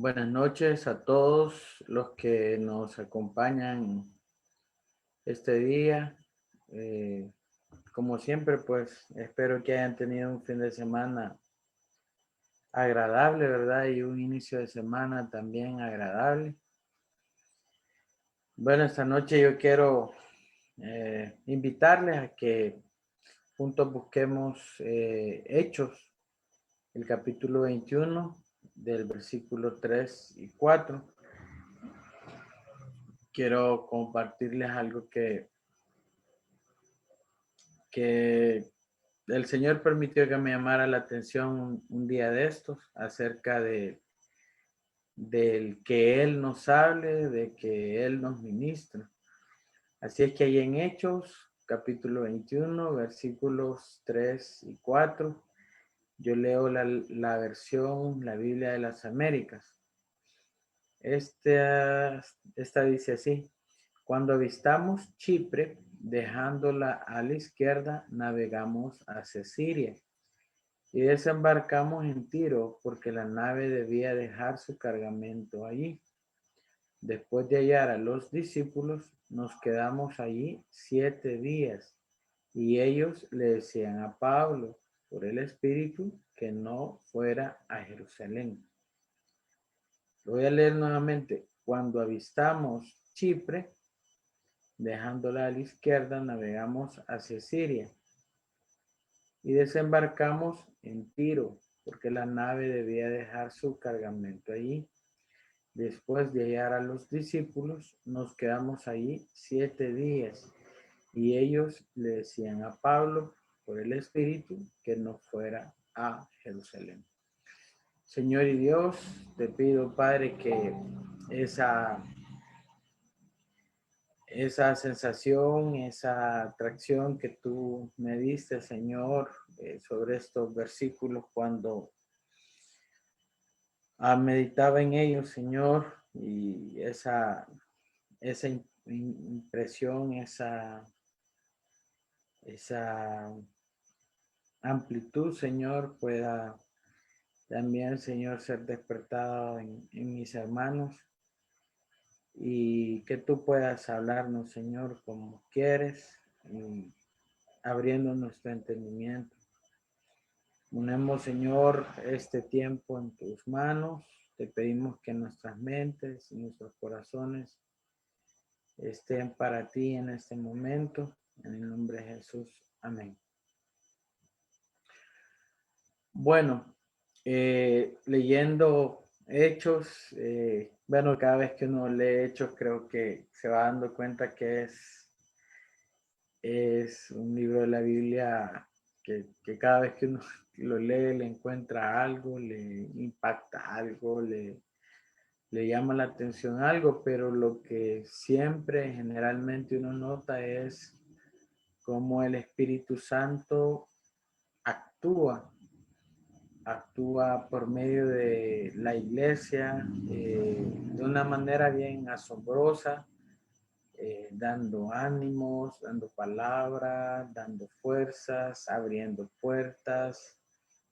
Buenas noches a todos los que nos acompañan este día. Eh, Como siempre, pues espero que hayan tenido un fin de semana agradable, ¿verdad? Y un inicio de semana también agradable. Bueno, esta noche yo quiero invitarles a que juntos busquemos Hechos, el capítulo 21, del versículo 3 y 4. Quiero compartirles algo que el Señor permitió que me llamara la atención un día de estos acerca del que Él nos hable, de que Él nos ministra. Así es que ahí en Hechos, capítulo 21, versículos 3 y 4, yo leo la versión, la Biblia de las Américas. Esta dice así: cuando avistamos Chipre, dejándola a la izquierda, navegamos hacia Siria y desembarcamos en Tiro porque la nave debía dejar su cargamento allí. Después de hallar a los discípulos, nos quedamos allí 7 días y ellos le decían a Pablo por el Espíritu que no fuera a Jerusalén. Lo voy a leer nuevamente. Cuando avistamos Chipre, dejándola a la izquierda, navegamos hacia Siria y desembarcamos en Tiro, porque la nave debía dejar su cargamento allí. Después de hallar a los discípulos, nos quedamos allí 7 días y ellos le decían a Pablo por el Espíritu que no fuera a Jerusalén. Señor y Dios, te pido, Padre, que esa sensación, esa atracción que tú me diste, Señor, sobre estos versículos cuando meditaba en ellos, Señor, y esa impresión, esa amplitud, Señor, pueda también, Señor, ser despertado en mis hermanos y que tú puedas hablarnos, Señor, como quieres, y abriendo nuestro entendimiento. Ponemos, Señor, este tiempo en tus manos. Te pedimos que nuestras mentes y nuestros corazones estén para ti en este momento. En el nombre de Jesús. Amén. Bueno, leyendo Hechos, bueno, cada vez que uno lee Hechos creo que se va dando cuenta que es un libro de la Biblia que cada vez que uno lo lee le encuentra algo, le impacta algo, le llama la atención algo, pero lo que siempre generalmente uno nota es cómo el Espíritu Santo actúa por medio de la iglesia de una manera bien asombrosa, dando ánimos, dando palabras, dando fuerzas, abriendo puertas,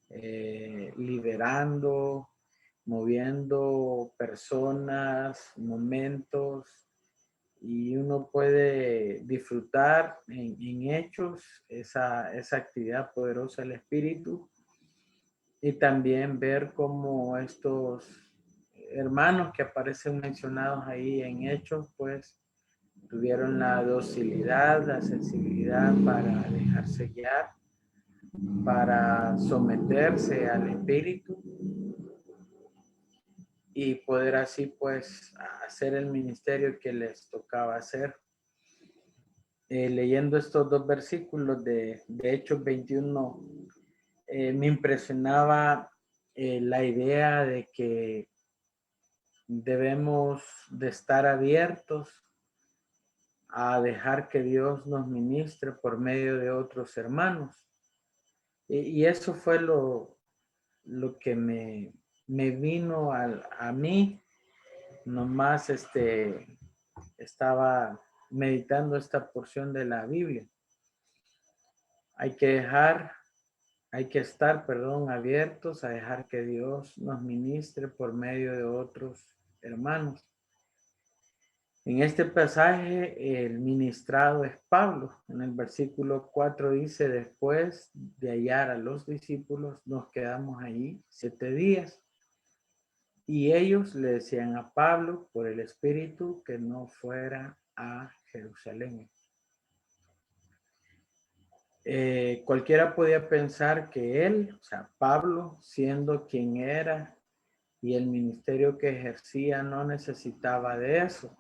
liberando, moviendo personas, momentos, y uno puede disfrutar en hechos esa actividad poderosa del Espíritu y también ver cómo estos hermanos que aparecen mencionados ahí en hechos, pues tuvieron la docilidad, la sensibilidad para dejarse guiar, para someterse al Espíritu y poder así pues hacer el ministerio que les tocaba hacer. Leyendo estos dos versículos de Hechos 21, me impresionaba la idea de que debemos de estar abiertos a dejar que Dios nos ministre por medio de otros hermanos. Y eso fue lo que me vino a mí. Nomás estaba meditando esta porción de la Biblia. Hay que dejar hay que estar, perdón, abiertos a dejar que Dios nos ministre por medio de otros hermanos. En este pasaje, el ministrado es Pablo. En el versículo 4 dice, después de hallar a los discípulos, nos quedamos allí 7 días. Y ellos le decían a Pablo, por el Espíritu, que no fuera a Jerusalén. Cualquiera podía pensar que él, o sea, Pablo, siendo quien era y el ministerio que ejercía, no necesitaba de eso.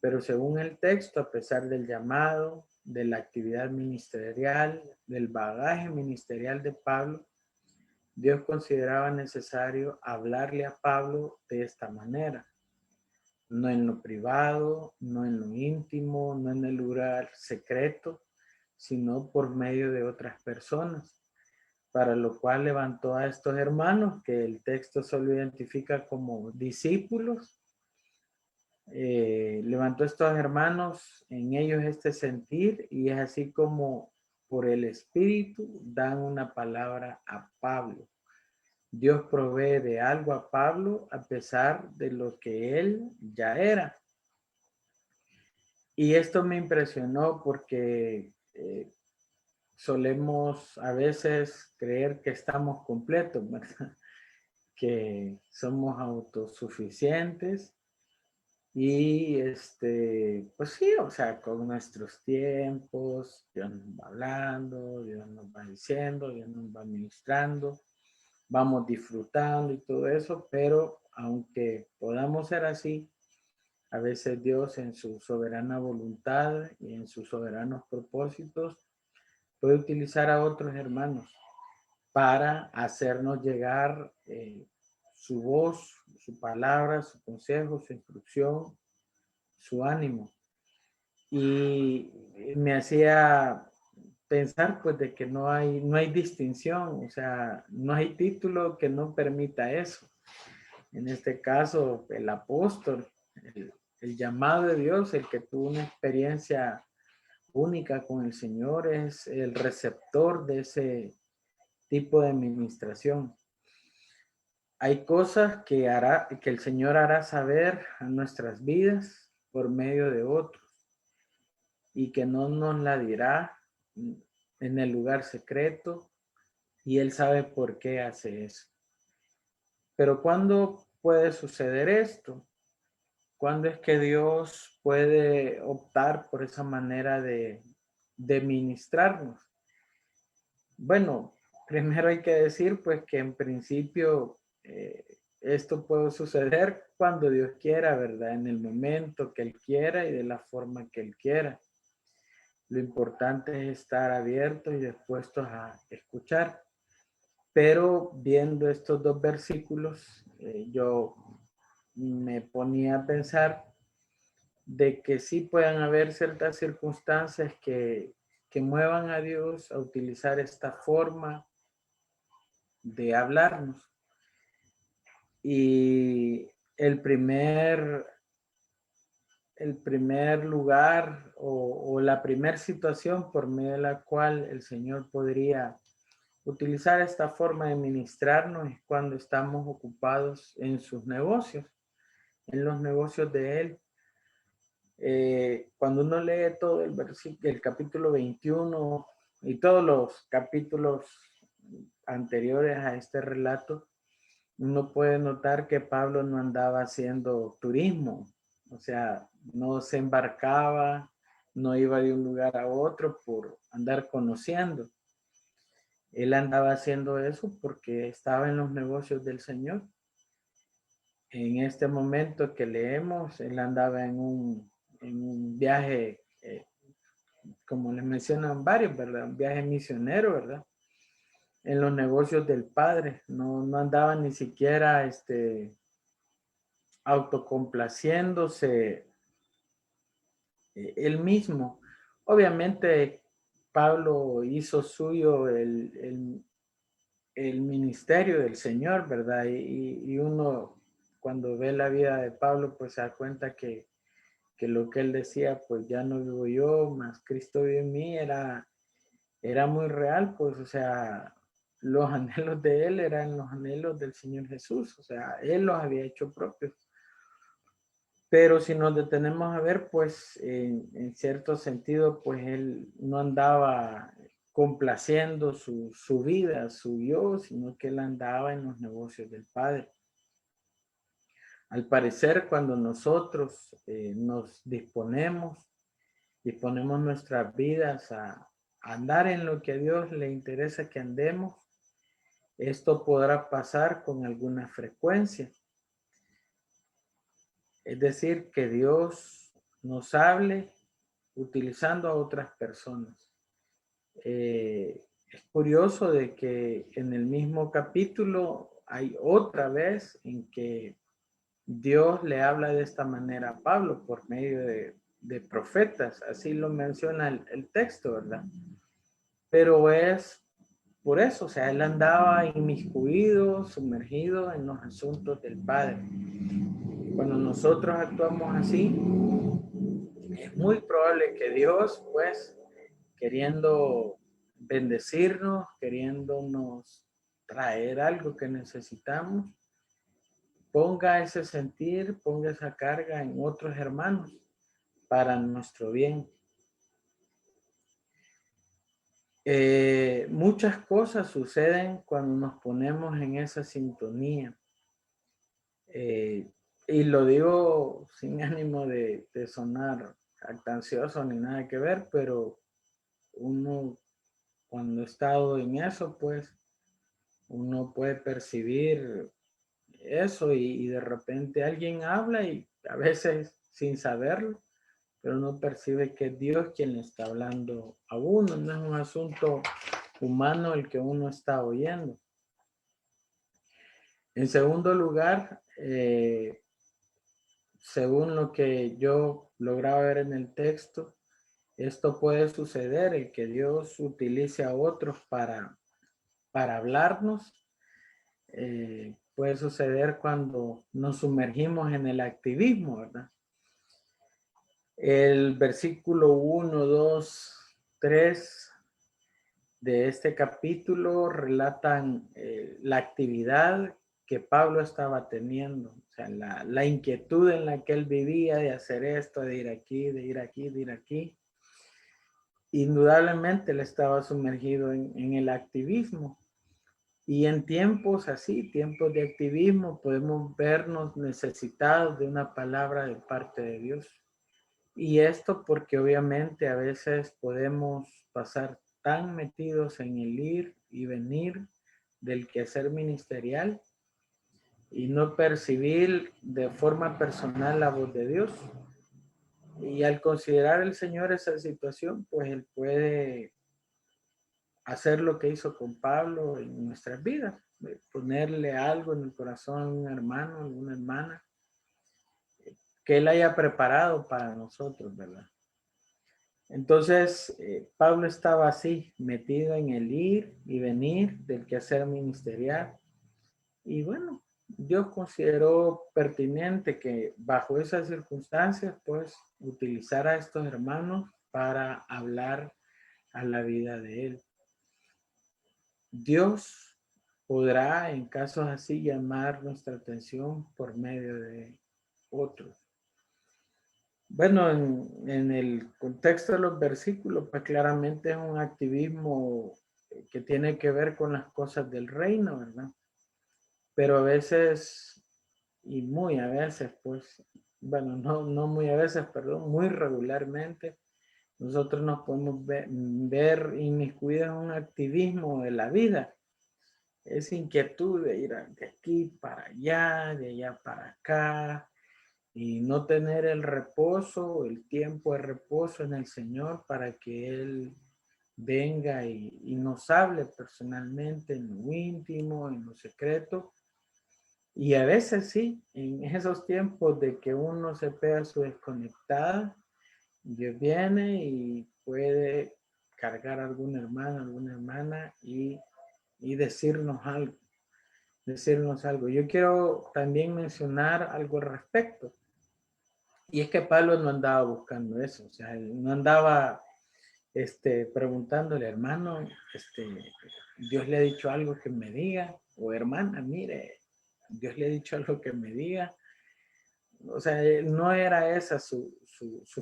Pero según el texto, a pesar del llamado, de la actividad ministerial, del bagaje ministerial de Pablo, Dios consideraba necesario hablarle a Pablo de esta manera. No en lo privado, no en lo íntimo, no en el lugar secreto, sino por medio de otras personas, para lo cual levantó a estos hermanos, que el texto solo identifica como discípulos. Levantó a estos hermanos, en ellos este sentir, y es así como por el Espíritu dan una palabra a Pablo. Dios provee de algo a Pablo a pesar de lo que él ya era. Y esto me impresionó porque solemos a veces creer que estamos completos, ¿verdad? Que somos autosuficientes y pues sí, o sea, con nuestros tiempos, Dios nos va hablando, Dios nos va diciendo, Dios nos va ministrando, vamos disfrutando y todo eso, pero aunque podamos ser así, a veces Dios en su soberana voluntad y en sus soberanos propósitos puede utilizar a otros hermanos para hacernos llegar su voz, su palabra, su consejo, su instrucción, su ánimo. Y me hacía pensar pues de que no hay distinción, o sea, no hay título que no permita eso. En este caso, el apóstol, el llamado de Dios, el que tuvo una experiencia única con el Señor, es el receptor de ese tipo de administración. Hay cosas que el Señor hará saber a nuestras vidas por medio de otros y que no nos la dirá en el lugar secreto, y Él sabe por qué hace eso. Pero ¿cuándo puede suceder esto? ¿Cuándo es que Dios puede optar por esa manera de ministrarnos? Bueno, primero hay que decir pues que en principio esto puede suceder cuando Dios quiera, ¿verdad? En el momento que Él quiera y de la forma que Él quiera. Lo importante es estar abiertos y dispuestos a escuchar. Pero viendo estos dos versículos, yo me ponía a pensar de que sí puedan haber ciertas circunstancias que muevan a Dios a utilizar esta forma de hablarnos. Y el primer lugar o la primera situación por medio de la cual el Señor podría utilizar esta forma de ministrarnos es cuando estamos ocupados en sus negocios, en los negocios de Él. Cuando uno lee todo el capítulo 21 y todos los capítulos anteriores a este relato, uno puede notar que Pablo no andaba haciendo turismo, o sea, no se embarcaba, no iba de un lugar a otro por andar conociendo. Él andaba haciendo eso porque estaba en los negocios del Señor. En este momento que leemos, él andaba en un viaje, como les mencionan varios, ¿verdad? Un viaje misionero, ¿verdad? En los negocios del Padre. No andaba ni siquiera autocomplaciéndose él mismo. Obviamente, Pablo hizo suyo el ministerio del Señor, ¿verdad? Y uno cuando ve la vida de Pablo, pues se da cuenta que lo que él decía, pues ya no vivo yo, más Cristo vive en mí, era era muy real, pues, o sea, los anhelos de él eran los anhelos del Señor Jesús, o sea, él los había hecho propios. Pero si nos detenemos a ver, pues en cierto sentido, pues él no andaba complaciendo su vida, su yo, sino que él andaba en los negocios del Padre. Al parecer, cuando nosotros nos disponemos nuestras vidas a andar en lo que a Dios le interesa que andemos, esto podrá pasar con alguna frecuencia. Es decir, que Dios nos hable utilizando a otras personas. Es curioso de que en el mismo capítulo hay otra vez en que Dios le habla de esta manera a Pablo por medio de profetas, así lo menciona el texto, ¿verdad? Pero es por eso, o sea, él andaba inmiscuido, sumergido en los asuntos del Padre. Cuando nosotros actuamos así, es muy probable que Dios, pues, queriendo bendecirnos, queriéndonos traer algo que necesitamos, ponga ese sentir, ponga esa carga en otros hermanos para nuestro bien. Muchas cosas suceden cuando nos ponemos en esa sintonía. Y lo digo sin ánimo de sonar jactancioso ni nada que ver, pero uno cuando ha estado en eso, pues uno puede percibir eso y de repente alguien habla y a veces sin saberlo, pero uno percibe que es Dios quien le está hablando a uno, no es un asunto humano el que uno está oyendo. En segundo lugar, según lo que yo lograba ver en el texto, esto puede suceder, el que Dios utilice a otros para hablarnos. Puede suceder cuando nos sumergimos en el activismo, ¿verdad? El versículo 1, 2, 3 de este capítulo relatan la actividad que Pablo estaba teniendo, o sea, la inquietud en la que él vivía de hacer esto, de ir aquí, de ir aquí, de ir aquí. Indudablemente él estaba sumergido en el activismo. Y en tiempos así, tiempos de activismo, podemos vernos necesitados de una palabra de parte de Dios. Y esto porque obviamente a veces podemos pasar tan metidos en el ir y venir del quehacer ministerial y no percibir de forma personal la voz de Dios. Y al considerar el Señor esa situación, pues Él puede hacer lo que hizo con Pablo en nuestras vidas, ponerle algo en el corazón a un hermano, a una hermana, que Él haya preparado para nosotros, ¿verdad? Entonces, Pablo estaba así, metido en el ir y venir del quehacer ministerial. Y bueno, Dios consideró pertinente que bajo esas circunstancias, pues, utilizara a estos hermanos para hablar a la vida de él. Dios podrá, en casos así, llamar nuestra atención por medio de otros. Bueno, en el contexto de los versículos, pues claramente es un activismo que tiene que ver con las cosas del reino, ¿verdad? Pero a veces, y muy a veces, pues, bueno, no muy a veces, perdón, muy regularmente, nosotros nos podemos ver inmiscuidos en un activismo de la vida. Esa inquietud de ir de aquí para allá, de allá para acá, y no tener el reposo, el tiempo de reposo en el Señor para que Él venga y nos hable personalmente en lo íntimo, en lo secreto. Y a veces sí, en esos tiempos de que uno se pega su desconectada, Dios viene y puede cargar a algún hermano, alguna hermana y decirnos algo. Yo quiero también mencionar algo al respecto. Y es que Pablo no andaba buscando eso, o sea, él no andaba preguntándole, hermano, Dios le ha dicho algo que me diga, o hermana, mire, Dios le ha dicho algo que me diga. O sea, no era esa su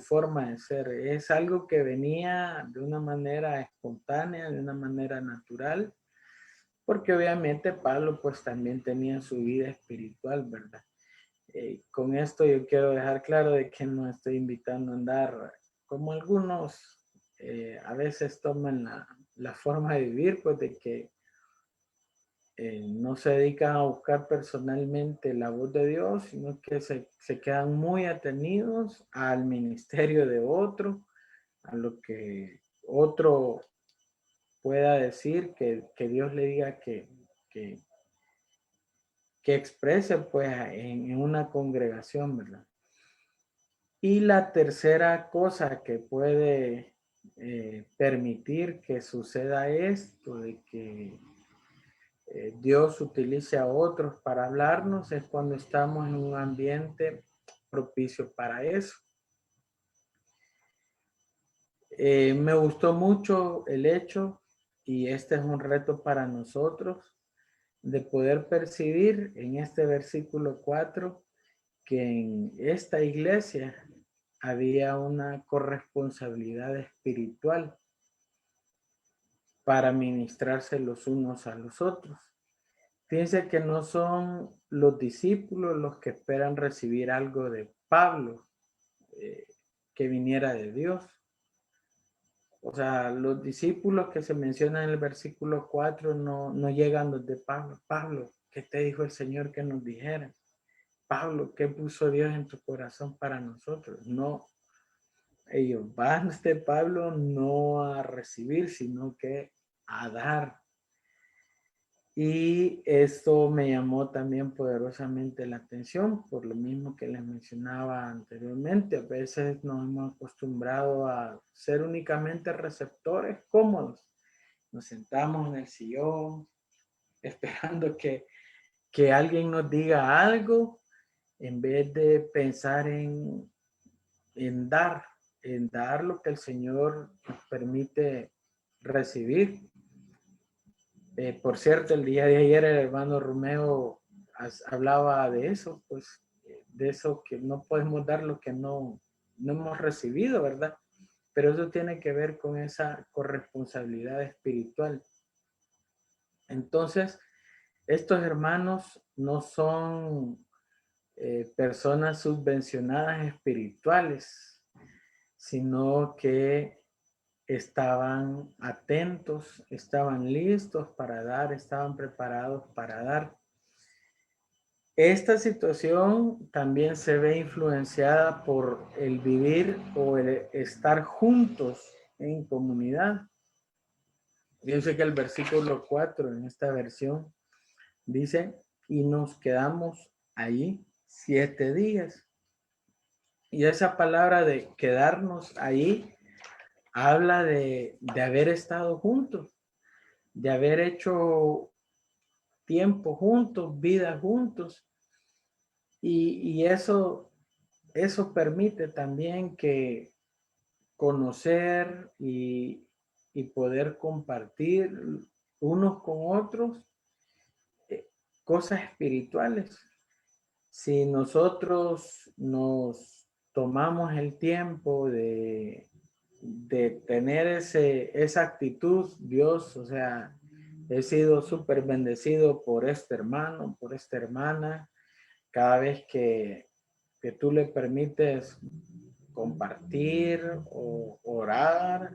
forma de ser, es algo que venía de una manera espontánea, de una manera natural, porque obviamente Pablo pues también tenía su vida espiritual, ¿verdad? Con esto yo quiero dejar claro de que no estoy invitando a andar como algunos a veces toman la forma de vivir, pues de que no se dedican a buscar personalmente la voz de Dios, sino que se quedan muy atenidos al ministerio de otro, a lo que otro pueda decir, que Dios le diga que, que exprese pues en una congregación, ¿verdad? Y la tercera cosa que puede permitir que suceda esto, de que Dios utilice a otros para hablarnos, es cuando estamos en un ambiente propicio para eso. Me gustó mucho el hecho, y este es un reto para nosotros, de poder percibir en este versículo 4 que en esta iglesia había una corresponsabilidad espiritual para ministrarse los unos a los otros. Fíjense que no son los discípulos los que esperan recibir algo de Pablo que viniera de Dios. O sea, los discípulos que se mencionan en el versículo 4 no llegan donde Pablo. Pablo, ¿qué te dijo el Señor que nos dijera? Pablo, ¿qué puso Dios en tu corazón para nosotros? No, ellos van de Pablo no a recibir, sino que a dar. Y esto me llamó también poderosamente la atención, por lo mismo que les mencionaba anteriormente. A veces nos hemos acostumbrado a ser únicamente receptores cómodos. Nos sentamos en el sillón esperando que alguien nos diga algo en vez de pensar en dar, en dar lo que el Señor nos permite recibir. Por cierto, el día de ayer el hermano Romeo hablaba de eso, pues de eso que no podemos dar lo que no hemos recibido, ¿verdad? Pero eso tiene que ver con esa corresponsabilidad espiritual. Entonces, estos hermanos no son personas subvencionadas espirituales, sino que estaban atentos, estaban listos para dar, estaban preparados para dar. Esta situación también se ve influenciada por el vivir o el estar juntos en comunidad. Fíjense que el versículo 4 en esta versión dice, y nos quedamos allí 7 días. Y esa palabra de quedarnos ahí habla de haber estado juntos, de haber hecho tiempo juntos, vida juntos. Y eso permite también que conocer y poder compartir unos con otros cosas espirituales. Si nosotros nos tomamos el tiempo de tener esa actitud, Dios, o sea, he sido súper bendecido por este hermano, por esta hermana, cada vez que tú le permites compartir o orar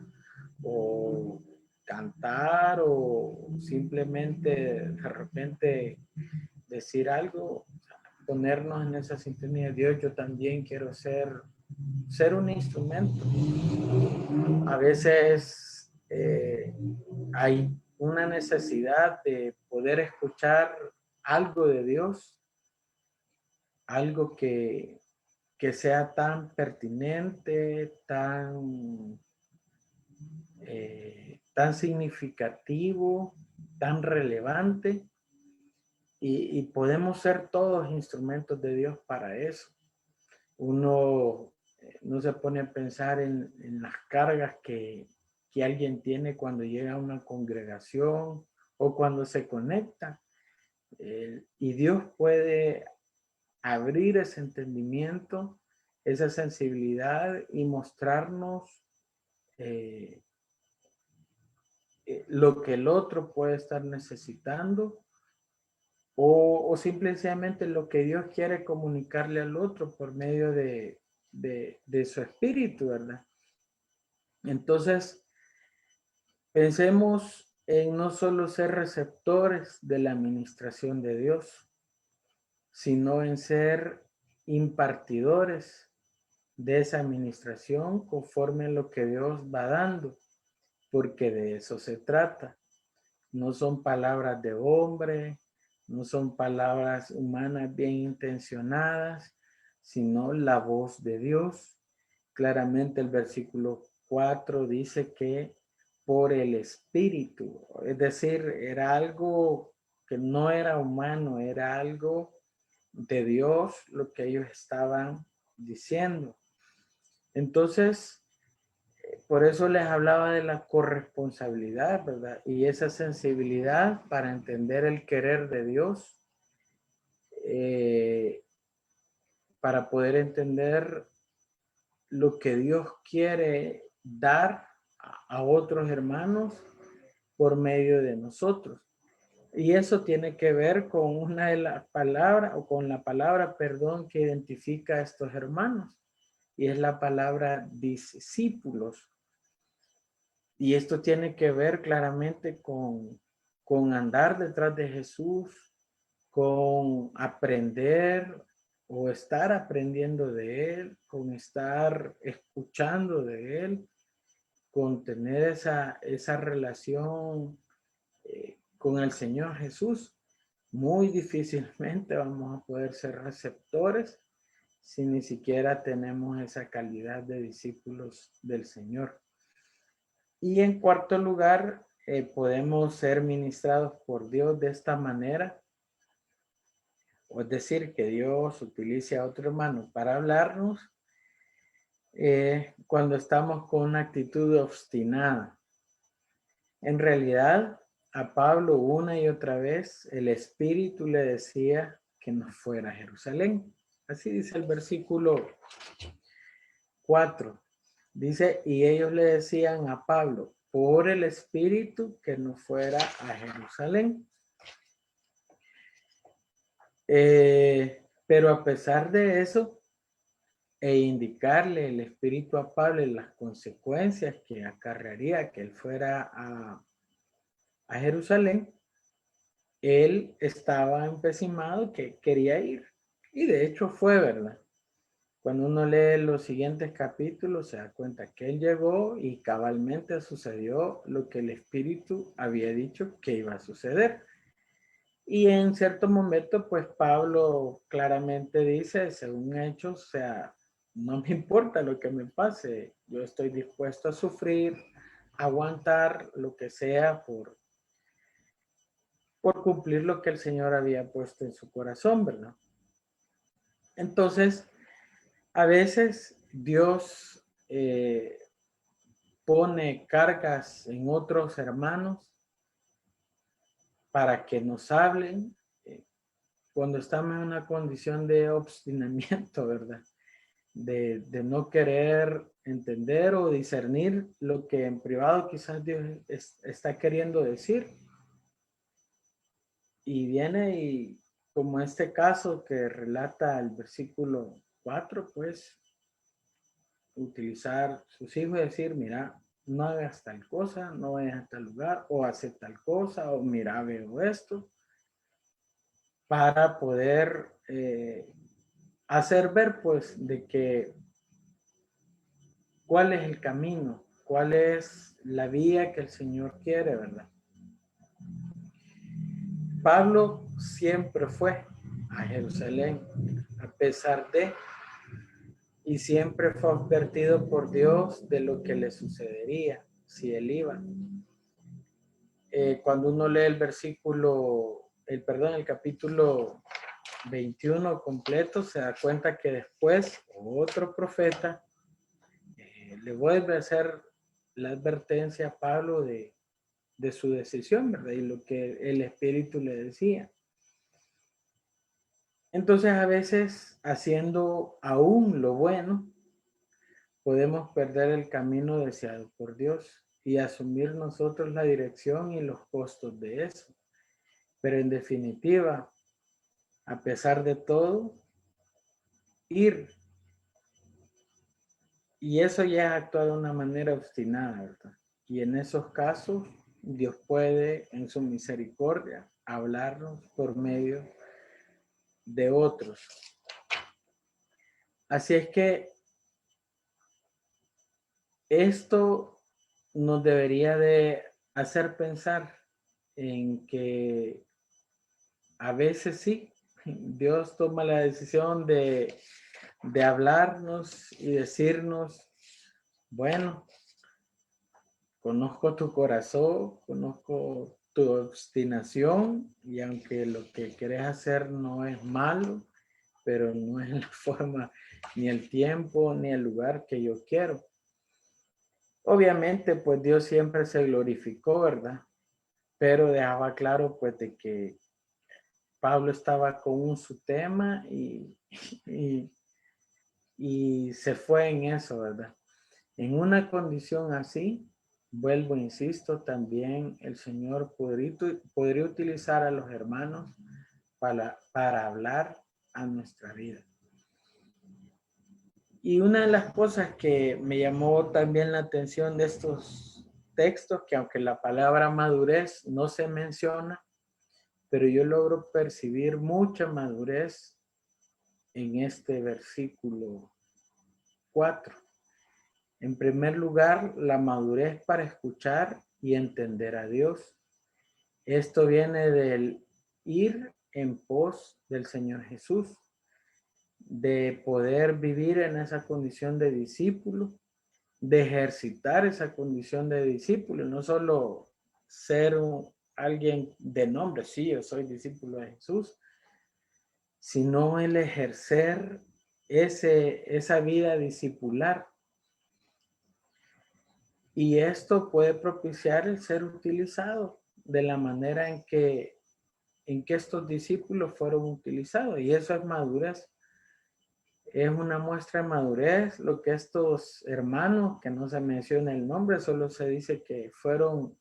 o cantar o simplemente de repente decir algo, ponernos en esa sintonía de Dios. Yo también quiero ser un instrumento. A veces hay una necesidad de poder escuchar algo de Dios, algo que sea tan pertinente, tan significativo, tan relevante, y podemos ser todos instrumentos de Dios para eso. Uno no se pone a pensar en las cargas que que alguien tiene cuando llega a una congregación o cuando se conecta. Y Dios puede abrir ese entendimiento, esa sensibilidad y mostrarnos lo que el otro puede estar necesitando o simplemente lo que Dios quiere comunicarle al otro por medio de su espíritu, ¿verdad? Entonces, pensemos en no solo ser receptores de la administración de Dios, sino en ser impartidores de esa administración conforme a lo que Dios va dando, porque de eso se trata. No son palabras de hombre, no son palabras humanas bien intencionadas, sino la voz de Dios. Claramente el versículo 4 dice que por el Espíritu, es decir, era algo que no era humano, era algo de Dios lo que ellos estaban diciendo. Entonces, por eso les hablaba de la corresponsabilidad, ¿verdad? Y esa sensibilidad para entender el querer de Dios, para poder entender lo que Dios quiere dar a otros hermanos por medio de nosotros. Y eso tiene que ver con una de las palabras, o con la palabra, perdón, que identifica a estos hermanos. Y es la palabra discípulos. Y esto tiene que ver claramente con andar detrás de Jesús, con aprender o estar aprendiendo de Él, con estar escuchando de Él, con tener esa relación con el Señor Jesús. Muy difícilmente vamos a poder ser receptores si ni siquiera tenemos esa calidad de discípulos del Señor. Y en cuarto lugar, podemos ser ministrados por Dios de esta manera, o es decir, que Dios utilice a otro hermano para hablarnos cuando estamos con una actitud obstinada. En realidad, a Pablo una y otra vez el Espíritu le decía que no fuera a Jerusalén. Así dice el versículo 4. Dice, y ellos le decían a Pablo, por el Espíritu, que no fuera a Jerusalén. Pero a pesar de eso, e indicarle el Espíritu a Pablo las consecuencias que acarrearía que él fuera a Jerusalén, él estaba empecinado que quería ir. Y de hecho fue, ¿verdad? Cuando uno lee los siguientes capítulos, se da cuenta que él llegó y cabalmente sucedió lo que el Espíritu había dicho que iba a suceder. Y en cierto momento, pues Pablo claramente dice, según Hechos, o sea, no me importa lo que me pase, yo estoy dispuesto a sufrir, aguantar lo que sea por cumplir lo que el Señor había puesto en su corazón, ¿verdad? Entonces, a veces Dios pone cargas en otros hermanos para que nos hablen cuando estamos en una condición de obstinamiento, ¿verdad? De no querer entender o discernir lo que en privado quizás Dios está queriendo decir. Y viene y como este caso que relata el versículo 4, pues utilizar sus hijos y decir, mira, no hagas tal cosa, no vayas a tal lugar, o hacer tal cosa, o mira, veo esto, para poder hacer ver, pues, de que cuál es el camino, cuál es la vía que el Señor quiere, ¿verdad? Pablo siempre fue a Jerusalén, a pesar de, y siempre fue advertido por Dios de lo que le sucedería si él iba. Cuando uno lee el capítulo 21 completo, se da cuenta que después otro profeta le vuelve a hacer la advertencia a Pablo de su decisión, ¿verdad? Y lo que el Espíritu le decía. Entonces, a veces, haciendo aún lo bueno, podemos perder el camino deseado por Dios y asumir nosotros la dirección y los costos de eso. Pero en definitiva, a pesar de todo, ir. Y eso ya actúa de una manera obstinada, ¿verdad? Y en esos casos, Dios puede, en su misericordia, hablarnos por medio de otros. Así es que esto nos debería de hacer pensar en que a veces sí, Dios toma la decisión de hablarnos y decirnos, bueno, conozco tu corazón, conozco tu obstinación y aunque lo que querés hacer no es malo, pero no es la forma, ni el tiempo, ni el lugar que yo quiero. Obviamente, pues Dios siempre se glorificó, ¿verdad? Pero dejaba claro, pues, de que Pablo estaba con su tema y, y se fue en eso, ¿verdad? En una condición así, vuelvo, insisto, también el Señor podría utilizar a los hermanos para hablar a nuestra vida. Y una de las cosas que me llamó también la atención de estos textos, que aunque la palabra madurez no se menciona, pero yo logro percibir mucha madurez en este versículo 4. En primer lugar, la madurez para escuchar y entender a Dios. Esto viene del ir en pos del Señor Jesús, de poder vivir en esa condición de discípulo, de ejercitar esa condición de discípulo, no solo ser alguien de nombre, sí, yo soy discípulo de Jesús, sino el ejercer esa vida discipular. Y esto puede propiciar el ser utilizado de la manera en que estos discípulos fueron utilizados. Y eso es madurez. Es una muestra de madurez lo que estos hermanos, que no se menciona el nombre, solo se dice que fueron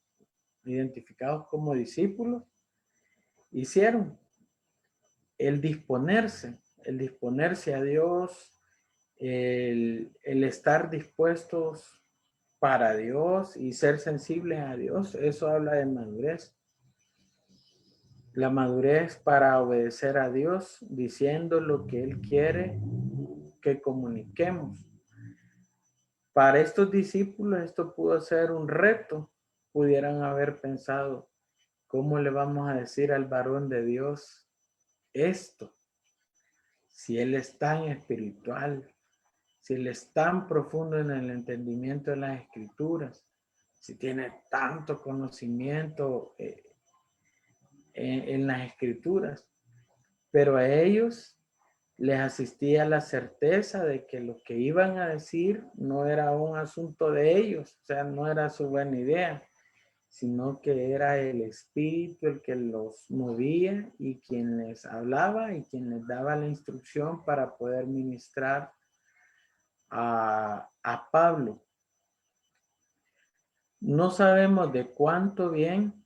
identificados como discípulos, hicieron el disponerse a Dios, el estar dispuestos para Dios y ser sensibles a Dios. Eso habla de madurez. La madurez para obedecer a Dios diciendo lo que Él quiere que comuniquemos. Para estos discípulos esto pudo ser un reto. Pudieran haber pensado, ¿cómo le vamos a decir al varón de Dios esto? Si Él es tan espiritual, si Él es tan profundo en el entendimiento de las Escrituras, si tiene tanto conocimiento en las Escrituras. Pero a ellos les asistía la certeza de que lo que iban a decir no era un asunto de ellos, o sea, no era su buena idea, sino que era el Espíritu el que los movía y quien les hablaba y quien les daba la instrucción para poder ministrar a Pablo. No sabemos de cuánto bien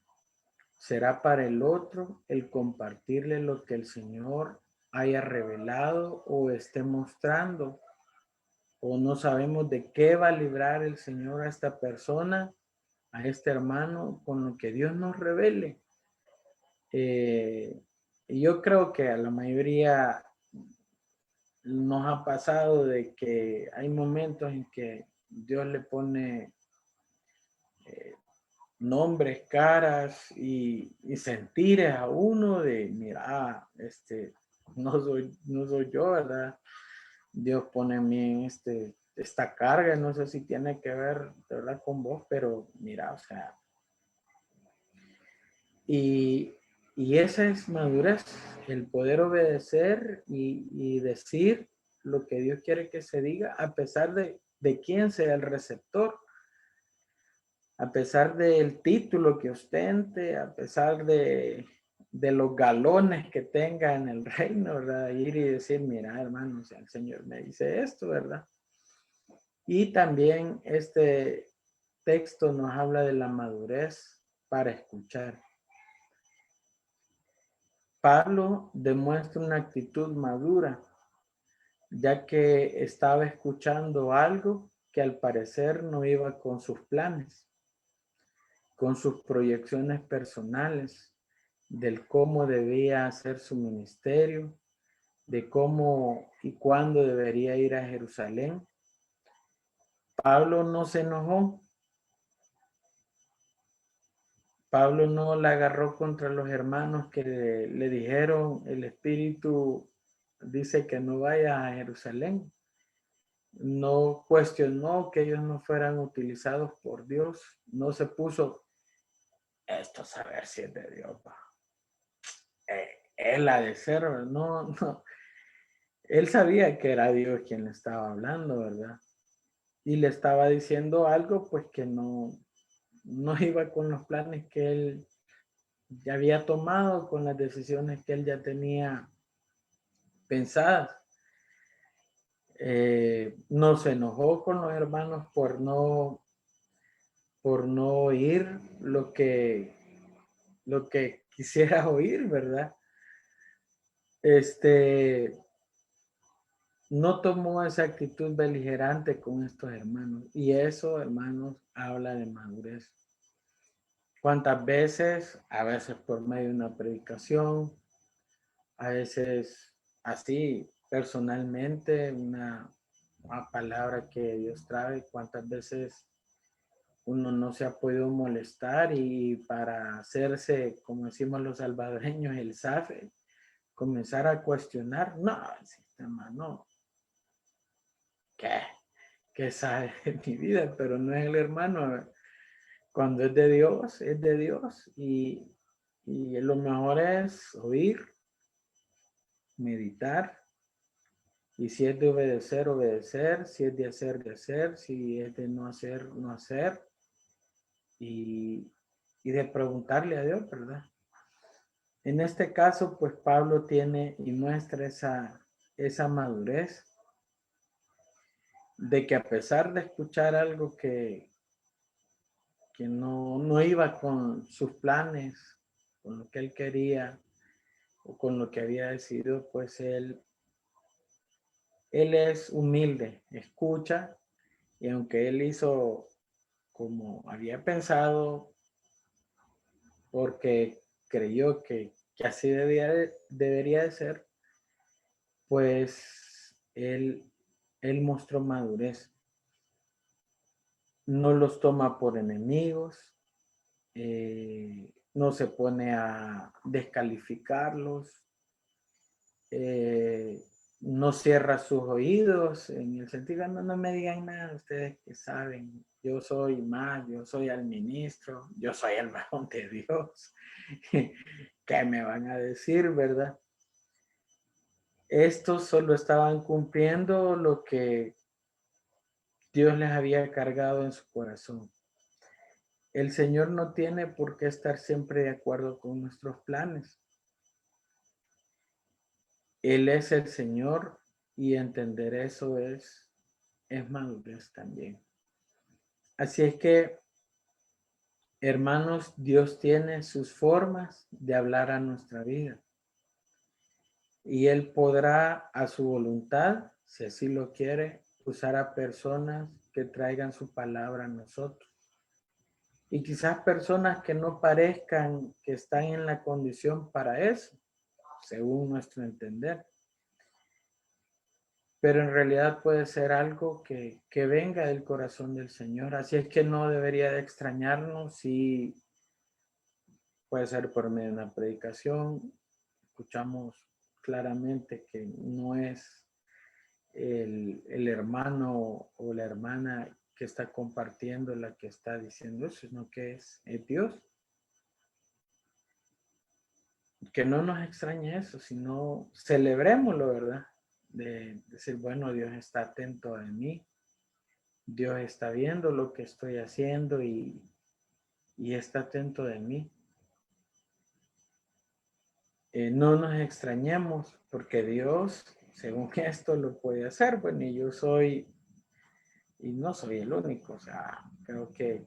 será para el otro el compartirle lo que el Señor haya revelado o esté mostrando, o no sabemos de qué va a librar el Señor a esta persona, a este hermano, con lo que Dios nos revele. Yo creo que a la mayoría nos ha pasado de que hay momentos en que Dios le pone nombres, caras y sentires a uno de, mira, no soy yo, ¿verdad? Dios pone en mí esta carga, no sé si tiene que ver, de verdad, con vos, pero mira, o sea, y, y esa es madurez, el poder obedecer y decir lo que Dios quiere que se diga, a pesar de quién sea el receptor. a pesar del título que ostente, a pesar de los galones que tenga en el reino, ¿verdad? Ir y decir, mira, hermano, o sea, el Señor me dice esto, ¿verdad? Y también este texto nos habla de la madurez para escuchar. Pablo demuestra una actitud madura, ya que estaba escuchando algo que al parecer no iba con sus planes, con sus proyecciones personales, del cómo debía hacer su ministerio, de cómo y cuándo debería ir a Jerusalén. Pablo no se enojó. Pablo no la agarró contra los hermanos que le dijeron, el Espíritu dice que no vaya a Jerusalén. No cuestionó que ellos no fueran utilizados por Dios. No se puso, esto saber si es de Dios. Él ha de ser, no, no. Él sabía que era Dios quien le estaba hablando, ¿verdad? Y le estaba diciendo algo pues que no iba con los planes que él ya había tomado, con las decisiones que él ya tenía pensadas. No se enojó con los hermanos por no oír lo que quisiera oír, ¿verdad? No tomó esa actitud beligerante con estos hermanos. Y eso, hermanos, habla de madurez. ¿Cuántas veces? A veces por medio de una predicación, a veces así, personalmente, una palabra que Dios trae. ¿Cuántas veces uno no se ha podido molestar y para hacerse, como decimos los salvadoreños, el zafe, comenzar a cuestionar? No, el sistema no. ¿Qué? ¿Qué sabe de mi vida? Pero no es el hermano. Cuando es de Dios. Y lo mejor es oír, meditar. Y si es de obedecer, obedecer. Si es de hacer, de hacer. Si es de no hacer, no hacer. Y de preguntarle a Dios, ¿verdad? En este caso, pues Pablo tiene y muestra esa madurez de que a pesar de escuchar algo que no iba con sus planes, con lo que él quería o con lo que había decidido, pues él es humilde, escucha, y aunque él hizo como había pensado, porque creyó que así debería de ser, pues él mostró madurez. No los toma por enemigos, no se pone a descalificarlos, no cierra sus oídos en el sentido, no me digan nada, ustedes que saben, yo soy más, yo soy el ministro, yo soy el varón de Dios, ¿qué me van a decir, verdad? Estos solo estaban cumpliendo lo que Dios les había cargado en su corazón. El Señor no tiene por qué estar siempre de acuerdo con nuestros planes. Él es el Señor y entender eso es madurez también. Así es que, hermanos, Dios tiene sus formas de hablar a nuestra vida. Y Él podrá a su voluntad, si así lo quiere, usar a personas que traigan su palabra a nosotros. Y quizás personas que no parezcan que están en la condición para eso, según nuestro entender. Pero en realidad puede ser algo que venga del corazón del Señor. Así es que no debería de extrañarnos si puede ser por medio de una predicación. Escuchamos claramente que no es el hermano o la hermana que está compartiendo la que está diciendo eso, sino que es Dios. Que no nos extrañe eso, sino celebrémoslo, ¿verdad? De decir, bueno, Dios está atento a mí, Dios está viendo lo que estoy haciendo y y está atento de mí. No nos extrañemos porque Dios, según esto, lo puede hacer. Bueno, y yo soy, y no soy el único, o sea, creo que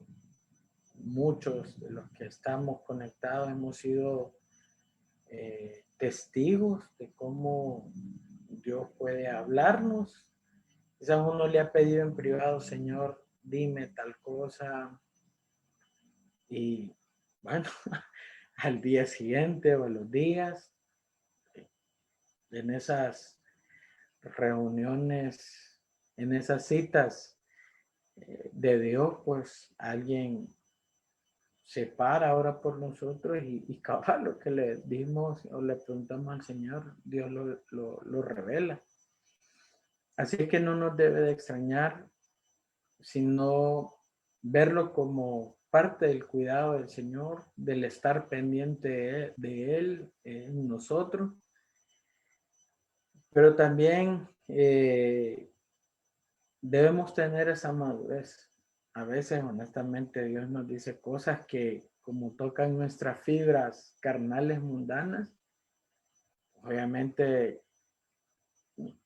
muchos de los que estamos conectados hemos sido testigos de cómo Dios puede hablarnos. Quizás uno le ha pedido en privado, Señor, dime tal cosa, y bueno, al día siguiente o a los días, en esas reuniones, en esas citas de Dios, pues alguien se para ahora por nosotros y cabal lo que le dimos o le preguntamos al Señor, Dios lo revela. Así que no nos debe de extrañar, sino verlo como parte del cuidado del Señor, del estar pendiente de Él en nosotros, pero también debemos tener esa madurez. A veces, honestamente, Dios nos dice cosas que, como tocan nuestras fibras carnales mundanas, obviamente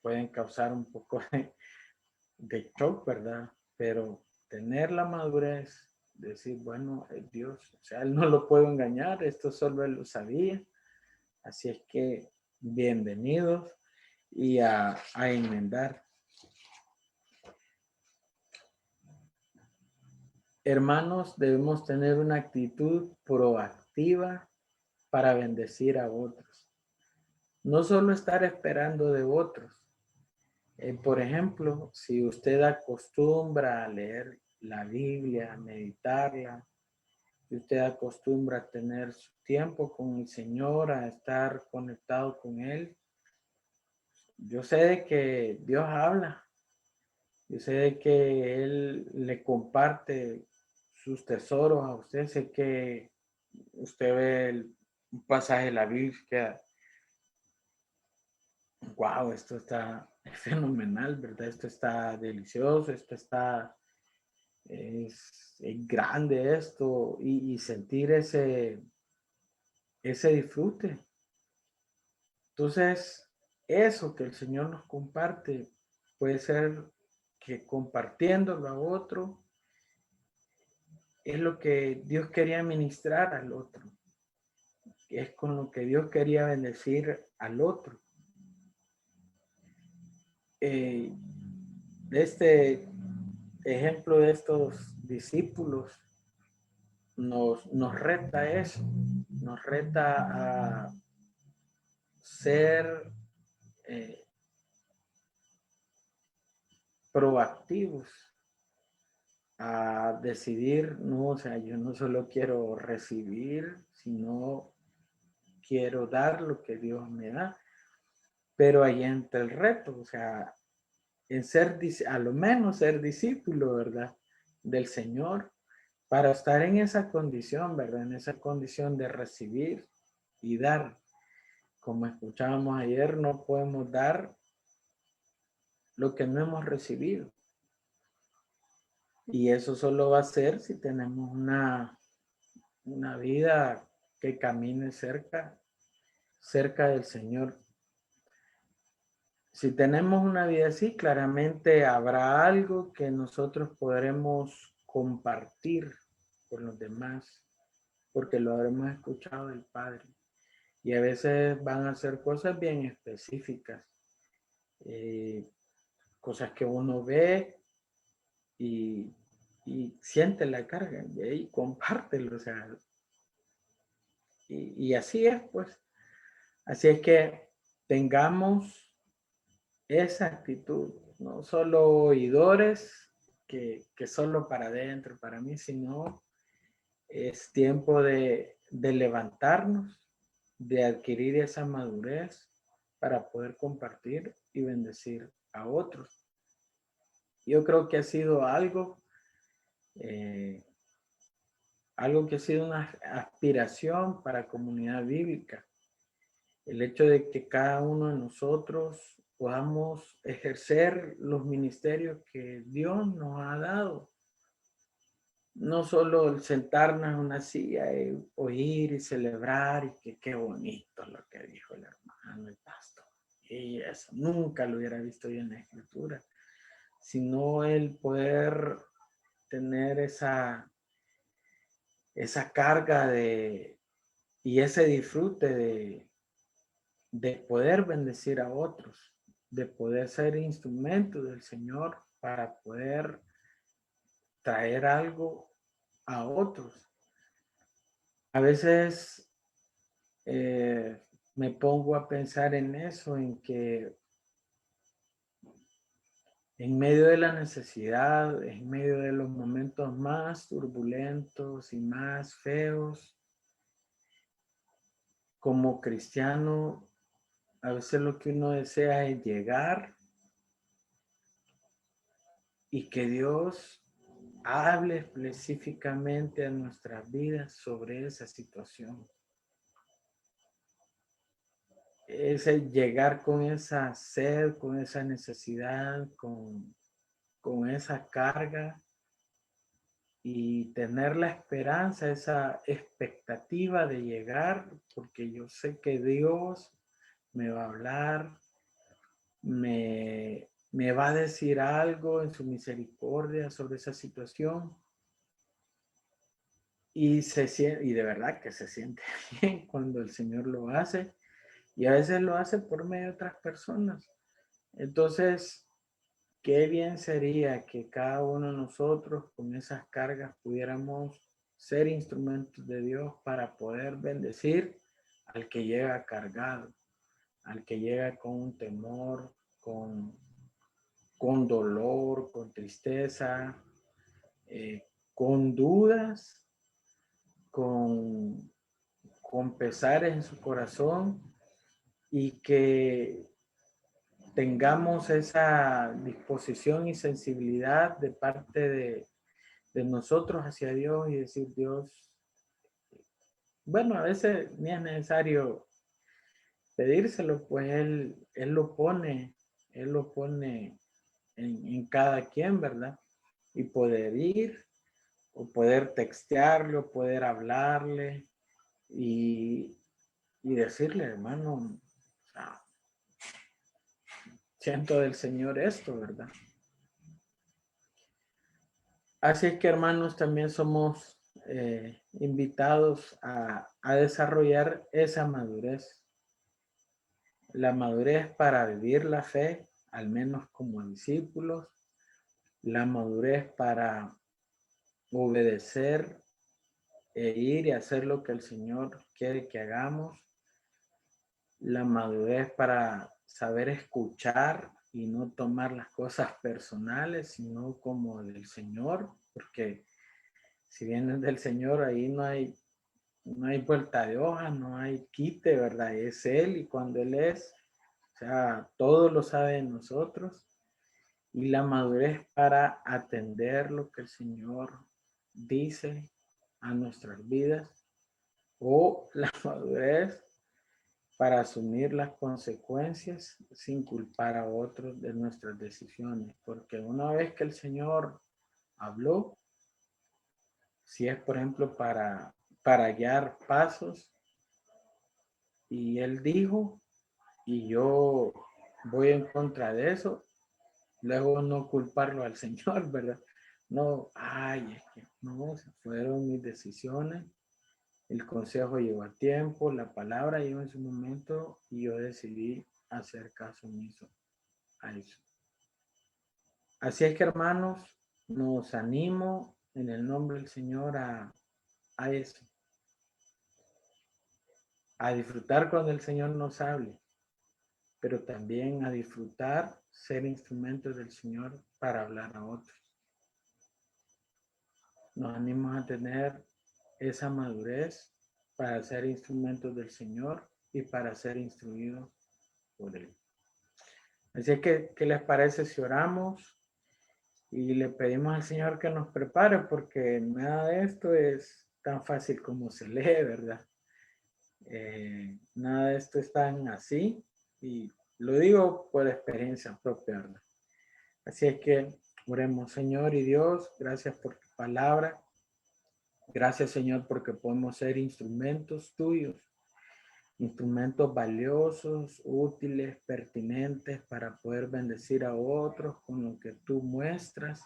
pueden causar un poco de shock, ¿verdad? Pero tener la madurez, decir, bueno, es Dios, o sea, Él no lo puedo engañar, esto solo Él lo sabía. Así es que, bienvenidos y a enmendar. Hermanos, debemos tener una actitud proactiva para bendecir a otros. No solo estar esperando de otros. Por ejemplo, si usted acostumbra a leer la Biblia, a meditarla, si usted acostumbra a tener su tiempo con el Señor, a estar conectado con Él, yo sé de que Dios habla. Yo sé de que Él le comparte sus tesoros a usted. Sé que usted ve un pasaje de la Biblia, wow, esto está fenomenal, ¿verdad? Esto está delicioso, esto está, es grande esto, y sentir ese disfrute. Entonces, eso que el Señor nos comparte puede ser que compartiéndolo a otro es lo que Dios quería ministrar al otro, es con lo que Dios quería bendecir al otro. Este ejemplo de estos discípulos nos reta eso, nos reta a ser proactivos, a decidir, no, o sea, yo no solo quiero recibir, sino quiero dar lo que Dios me da. Pero ahí entra el reto, o sea, en ser, a lo menos ser discípulo, ¿verdad? Del Señor, para estar en esa condición, ¿verdad? En esa condición de recibir y dar. Como escuchábamos ayer, no podemos dar lo que no hemos recibido. Y eso solo va a ser si tenemos una vida que camine cerca del Señor. Si tenemos una vida así, claramente habrá algo que nosotros podremos compartir con los demás, porque lo habremos escuchado del Padre. Y a veces van a ser cosas bien específicas, cosas que uno ve y, y siente la carga, y compártelo, o sea, y así es, pues. Así es que tengamos esa actitud, no solo oidores, que solo para adentro, para mí, sino es tiempo de levantarnos, de adquirir esa madurez para poder compartir y bendecir a otros. Yo creo que ha sido eh, algo que ha sido una aspiración para la comunidad bíblica. El hecho de que cada uno de nosotros podamos ejercer los ministerios que Dios nos ha dado. no solo el sentarnos en una silla y oír y celebrar y que qué bonito lo que dijo el hermano, el pastor. Y eso nunca lo hubiera visto yo en la escritura, sino el poder tener esa carga y ese disfrute de poder bendecir a otros, de poder ser instrumento del Señor para poder traer algo a otros. A veces me pongo a pensar en eso, en que en medio de la necesidad, en medio de los momentos más turbulentos y más feos, como cristiano, a veces lo que uno desea es llegar y que Dios hable específicamente a nuestras vidas sobre esa situación. Es el llegar con esa sed, con esa necesidad, con esa carga y tener la esperanza, esa expectativa de llegar, porque yo sé que Dios me va a hablar, me va a decir algo en su misericordia sobre esa situación. Y y de verdad que se siente bien cuando el Señor lo hace, y a veces lo hace por medio de otras personas. Entonces, qué bien sería que cada uno de nosotros con esas cargas pudiéramos ser instrumentos de Dios para poder bendecir al que llega cargado, al que llega con un temor, con dolor, con tristeza, con dudas, con, con pesares en su corazón, y que tengamos esa disposición y sensibilidad de parte de nosotros hacia Dios y decir, Dios, bueno, a veces ni es necesario pedírselo, pues Él lo pone en cada quien, ¿verdad? Y poder ir, o poder textearle, o poder hablarle y, y decirle, hermano, o sea, siento del Señor esto, ¿verdad? Así es que, hermanos, también somos invitados a desarrollar esa madurez. La madurez para vivir la fe, al menos como discípulos. La madurez para obedecer e ir y hacer lo que el Señor quiere que hagamos. La madurez para saber escuchar y no tomar las cosas personales, sino como del Señor, porque si vienen del Señor, ahí no hay vuelta de hoja, no hay quite, ¿verdad? Es Él, y cuando Él es, o sea, todo lo sabe de nosotros. Y la madurez para atender lo que el Señor dice a nuestras vidas, o la madurez para asumir las consecuencias sin culpar a otros de nuestras decisiones. Porque una vez que el Señor habló, si es por ejemplo para guiar pasos, y Él dijo, y yo voy en contra de eso, luego no culparlo al Señor, ¿verdad? No, ay, es que no, fueron mis decisiones, el consejo llegó a tiempo, la palabra llegó en su momento, y yo decidí hacer caso omiso a eso. Así es que, hermanos, nos animo en el nombre del Señor a eso, a disfrutar cuando el Señor nos hable, pero también a disfrutar ser instrumentos del Señor para hablar a otros. Nos animamos a tener esa madurez para ser instrumentos del Señor y para ser instruidos por Él. Así que, ¿qué les parece si oramos y le pedimos al Señor que nos prepare? Porque nada de esto es tan fácil como se lee, ¿verdad? Nada de esto es tan así, y lo digo por experiencia propia, ¿verdad? Así es que oremos. Señor y Dios, gracias por tu palabra. Gracias, Señor, porque podemos ser instrumentos tuyos, instrumentos valiosos, útiles, pertinentes para poder bendecir a otros con lo que tú muestras,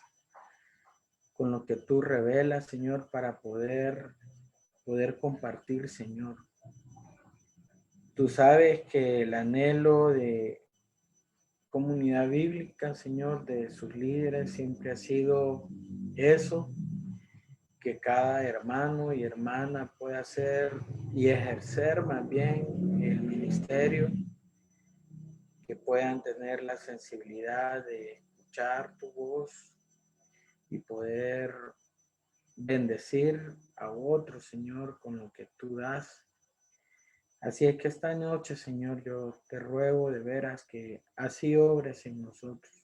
con lo que tú revelas, Señor, para poder compartir, Señor. Tú sabes que el anhelo de comunidad bíblica, Señor, de sus líderes siempre ha sido eso, que cada hermano y hermana pueda hacer y ejercer más bien el ministerio, que puedan tener la sensibilidad de escuchar tu voz y poder bendecir a otros, Señor, con lo que tú das. Así es que esta noche, Señor, yo te ruego de veras que así obres en nosotros,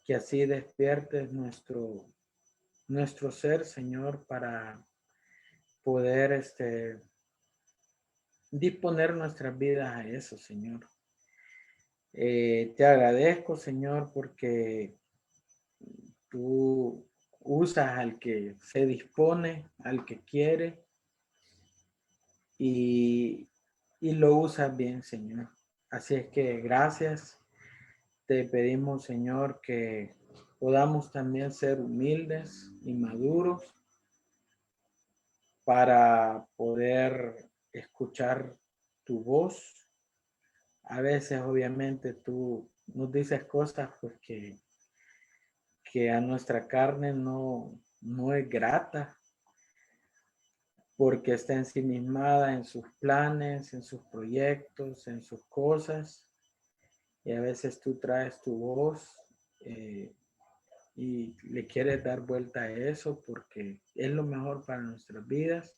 que así despiertes nuestro ser, Señor, para poder disponer nuestras vidas a eso, Señor. Te agradezco, Señor, porque tú usas al que se dispone, al que quiere y, y lo usas bien, Señor. Así es que gracias. Te pedimos, Señor, que podamos también ser humildes y maduros para poder escuchar tu voz. A veces, obviamente, tú nos dices cosas pues, que a nuestra carne no es grata, porque está ensimismada en sus planes, en sus proyectos, en sus cosas. Y a veces tú traes tu voz y le quieres dar vuelta a eso porque es lo mejor para nuestras vidas,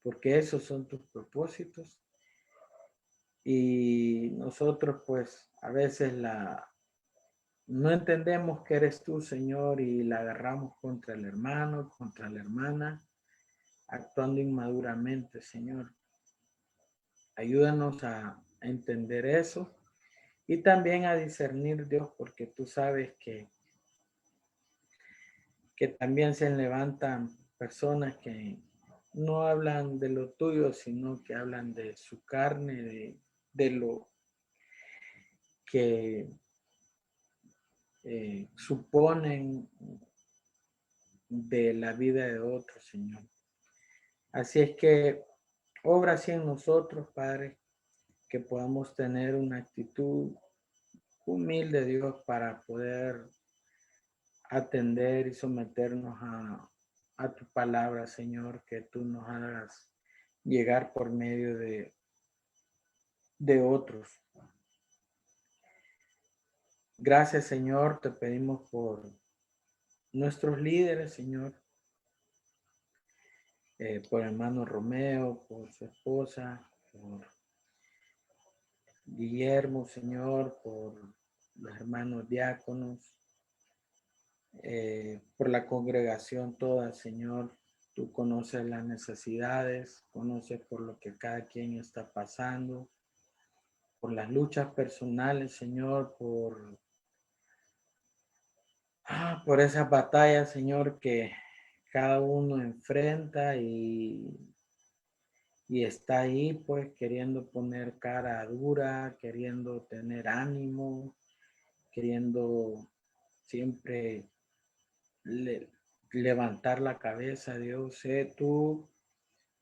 porque esos son tus propósitos. Y nosotros pues a veces no entendemos que eres tú, Señor, y la agarramos contra el hermano, contra la hermana, actuando inmaduramente, Señor. Ayúdanos a entender eso y también a discernir, Dios, porque tú sabes que también se levantan personas que no hablan de lo tuyo, sino que hablan de su carne, de lo que suponen de la vida de otros, Señor. Así es que obra así en nosotros, Padre, que podamos tener una actitud humilde, Dios, para poder atender y someternos a tu palabra, Señor, que tú nos hagas llegar por medio de otros. Gracias, Señor, te pedimos por nuestros líderes, Señor, por hermano Romeo, por su esposa, por Guillermo, Señor, por los hermanos diáconos, por la congregación toda, Señor. Tú conoces las necesidades, conoces por lo que cada quien está pasando, por las luchas personales, Señor, por esas batallas, Señor, que cada uno enfrenta y está ahí, pues, queriendo poner cara dura, queriendo tener ánimo, queriendo siempre levantar la cabeza, Dios. Sé tú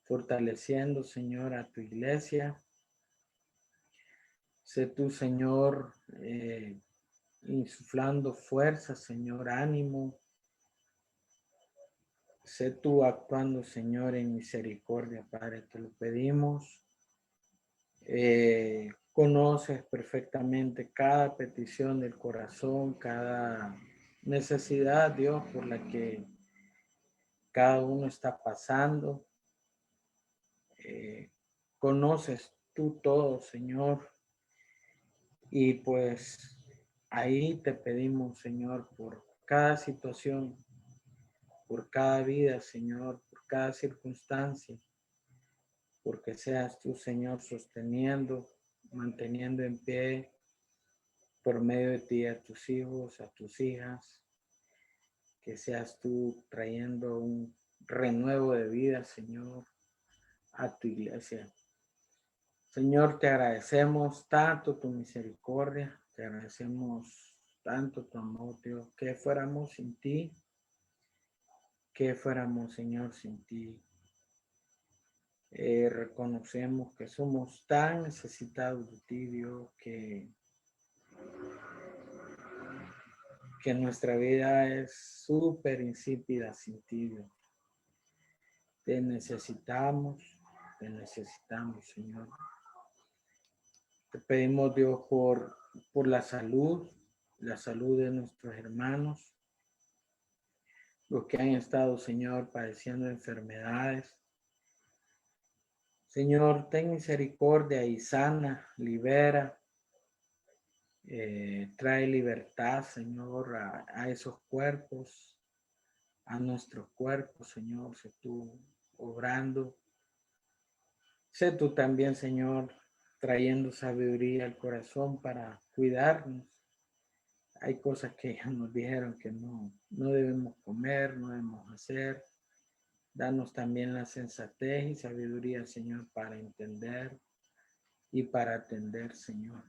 fortaleciendo, Señor, a tu iglesia. Sé tú, Señor, insuflando fuerza, Señor, ánimo. Sé tú actuando, Señor, en misericordia, Padre, te lo pedimos. Conoces perfectamente cada petición del corazón, cada necesidad, Dios, por la que cada uno está pasando. Conoces tú todo, Señor. Y pues ahí te pedimos, Señor, por cada situación, por cada vida, Señor, por cada circunstancia, porque seas tú, Señor, sosteniendo, manteniendo en pie por medio de ti a tus hijos, a tus hijas, que seas tú trayendo renuevo de vida, Señor, a tu iglesia. Señor, te agradecemos tanto tu misericordia, te agradecemos tanto tu amor, Dios, que fuéramos sin ti, Señor, sin ti. Reconocemos que somos tan necesitados de ti, Dios, que nuestra vida es súper insípida sin ti, Dios. Te necesitamos, Señor. Te pedimos, Dios, por la salud de nuestros hermanos, los que han estado, Señor, padeciendo enfermedades. Señor, ten misericordia y sana, libera, trae libertad, Señor, a esos cuerpos, a nuestros cuerpos, Señor, sé tú obrando. Sé tú también, Señor, trayendo sabiduría al corazón para cuidarnos. Hay cosas que ya nos dijeron que no debemos comer, no debemos hacer. Danos también la sensatez y sabiduría, Señor, para entender y para atender, Señor.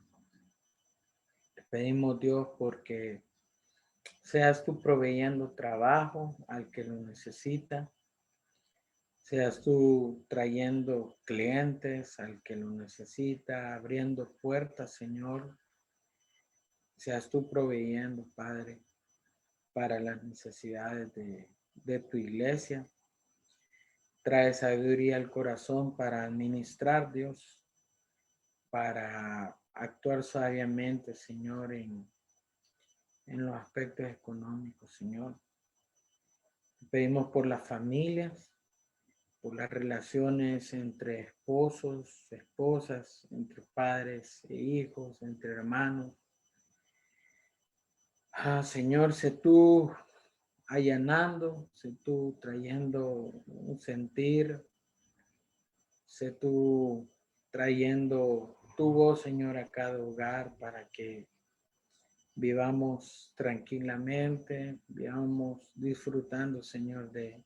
Te pedimos, Dios, porque seas tú proveyendo trabajo al que lo necesita. Seas tú trayendo clientes al que lo necesita, abriendo puertas, Señor. Seas tú proveyendo, Padre, para las necesidades de tu iglesia. Trae sabiduría al corazón para administrar, Dios, para actuar sabiamente, Señor, en los aspectos económicos, Señor. Pedimos por las familias, por las relaciones entre esposos, esposas, entre padres e hijos, entre hermanos. Señor, sé tú allanando, sé tú trayendo un sentir, sé tú trayendo tu voz, Señor, a cada hogar para que vivamos tranquilamente, vivamos disfrutando, Señor, de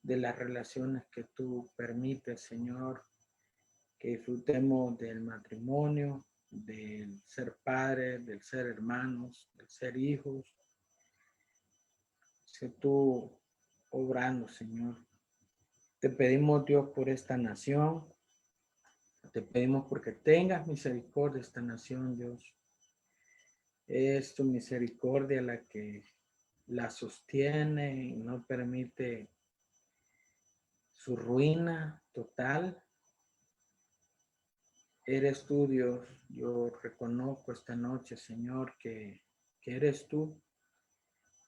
las relaciones que tú permites, Señor, que disfrutemos del matrimonio, del ser padres, del ser hermanos, del ser hijos. Sé tú obrando, Señor. Te pedimos, Dios, por esta nación. Te pedimos porque tengas misericordia de esta nación, Dios. Es tu misericordia la que la sostiene y no permite su ruina total. Eres tú, Dios. Yo reconozco esta noche, Señor, que eres tú.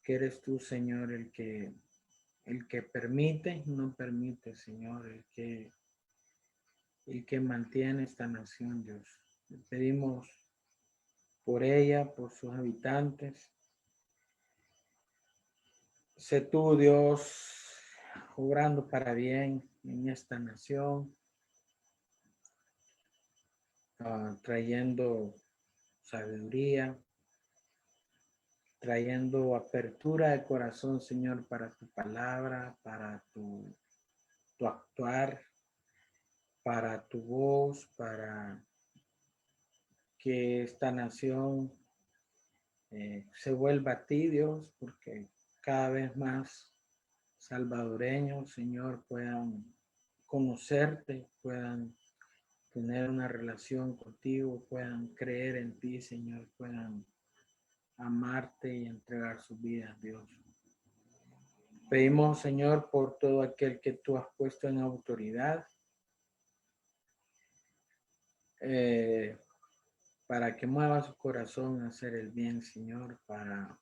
Que eres tú, Señor, el que permite, no permite, Señor, el que mantiene esta nación, Dios. Le pedimos por ella, por sus habitantes. Sé tú, Dios, obrando para bien en esta nación, trayendo sabiduría, trayendo apertura de corazón, Señor, para tu palabra, para tu actuar, para tu voz, para que esta nación se vuelva a ti, Dios, porque cada vez más salvadoreños, Señor, puedan conocerte, puedan tener una relación contigo, puedan creer en ti, Señor, puedan amarte y entregar sus vidas, Dios. Pedimos, Señor, por todo aquel que tú has puesto en autoridad, para que mueva su corazón a hacer el bien, Señor, para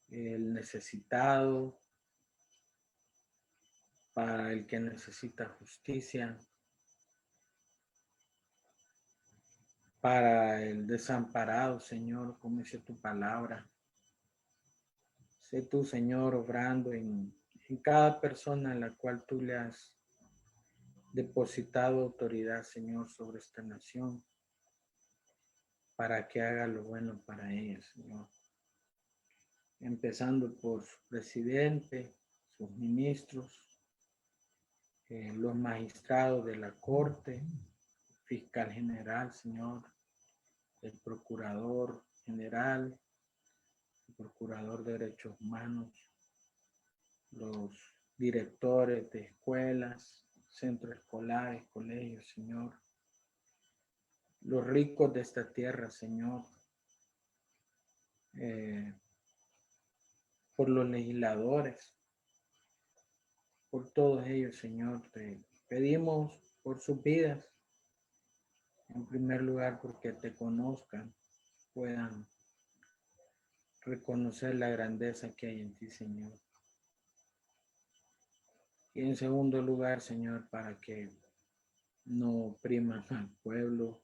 el necesitado, para el que necesita justicia, para el desamparado, Señor, como dice tu palabra. Sé tú, Señor, obrando en cada persona en la cual tú le has depositado autoridad, Señor, sobre esta nación, para que haga lo bueno para ella, Señor. Empezando por su presidente, sus ministros, los magistrados de la corte, fiscal general, Señor, el procurador general, el procurador de derechos humanos, los directores de escuelas, centros escolares, colegios, Señor, los ricos de esta tierra, Señor, por los legisladores, por todos ellos, Señor, te pedimos por sus vidas, en primer lugar porque te conozcan, puedan reconocer la grandeza que hay en ti, Señor. Y en segundo lugar, Señor, para que no opriman al pueblo,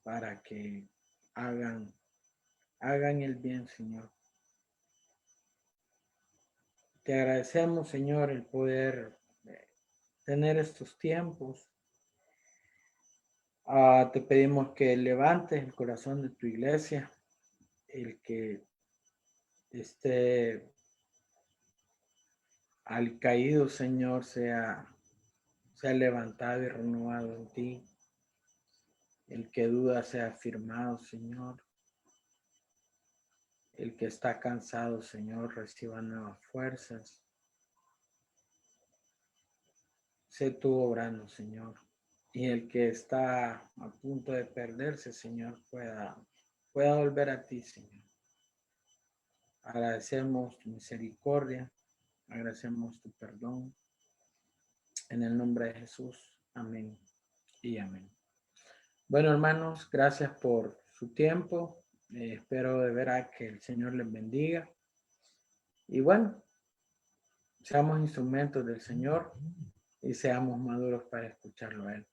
para que hagan el bien, Señor. Te agradecemos, Señor, el poder tener estos tiempos. Te pedimos que levantes el corazón de tu iglesia, el que esté al caído, Señor, sea levantado y renovado en ti. El que duda sea afirmado, Señor. El que está cansado, Señor, reciba nuevas fuerzas. Sé tú obrando, Señor. Y el que está a punto de perderse, Señor, pueda volver a ti, Señor. Agradecemos tu misericordia. Agradecemos tu perdón. En el nombre de Jesús. Amén y amén. Bueno, hermanos, gracias por su tiempo. Espero de veras que el Señor les bendiga. Y bueno, seamos instrumentos del Señor y seamos maduros para escucharlo a Él.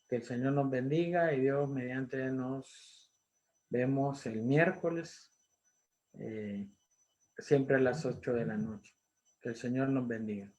Que el Señor nos bendiga y Dios mediante nos vemos el miércoles, siempre a las 8 de la noche. Que el Señor nos bendiga.